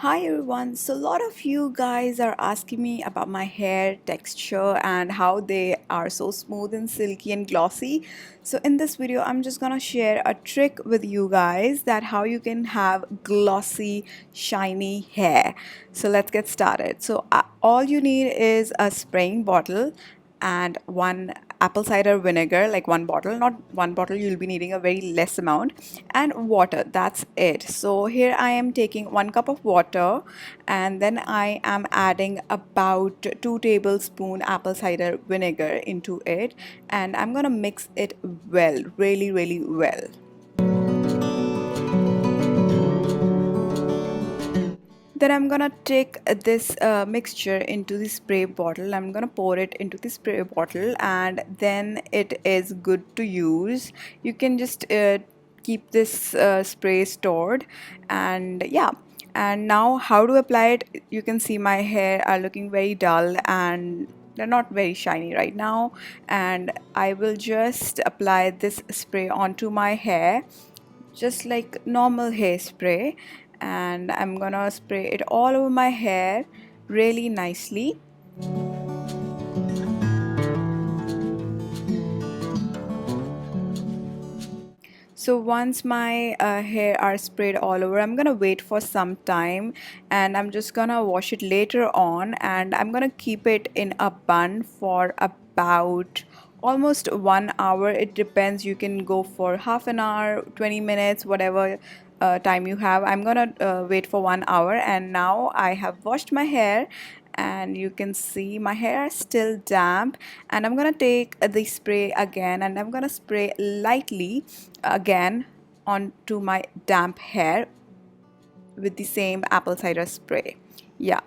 Hi everyone. So a lot of you guys are asking me about my hair texture and how they are so smooth and silky and glossy. So in this video I'm just gonna share a trick with you guys that how you can have glossy shiny hair. So let's get started. So all you need is a spraying bottle and one apple cider vinegar, like one bottle, not one bottle, you'll be needing a very less amount, and water. That's it. So here I am taking 1 cup of water, and then I am adding about 2 tablespoon apple cider vinegar into it, and I'm gonna mix it well, really well. Then I'm gonna take this mixture into the spray bottle. I'm gonna pour it into the spray bottle, and then it is good to use. You can just keep this spray stored, and yeah. And now how to apply it? You can see my hair are looking very dull and they're not very shiny right now, and I will just apply this spray onto my hair just like normal hairspray, and I'm gonna spray it all over my hair really nicely. So once my hair are sprayed all over, I'm gonna wait for some time, and I'm just gonna wash it later on, and I'm gonna keep it in a bun for about almost 1 hour. It depends, you can go for half an hour, 20 minutes, whatever time you have. I'm gonna wait for 1 hour, and now I have washed my hair, and you can see my hair is still damp, and I'm gonna take the spray again, and I'm gonna spray lightly again onto my damp hair with the same apple cider spray. Yeah,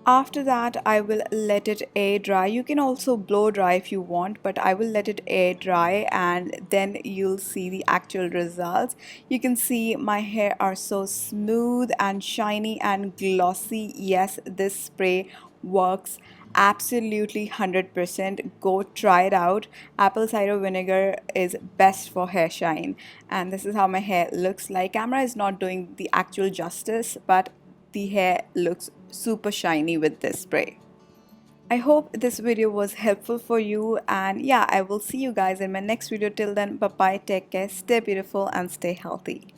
after that I will let it air dry. You can also blow dry if you want, but I will let it air dry, and then you'll see the actual results. You can see my hair are so smooth and shiny and glossy. Yes, this spray works absolutely 100%. Go try it out. Apple cider vinegar is best for hair shine, and this is how my hair looks like. Camera is not doing the actual justice, but the hair looks super shiny with this spray. I hope this video was helpful for you, and yeah, I will see you guys in my next video. Till then, bye bye, take care, stay beautiful and stay healthy.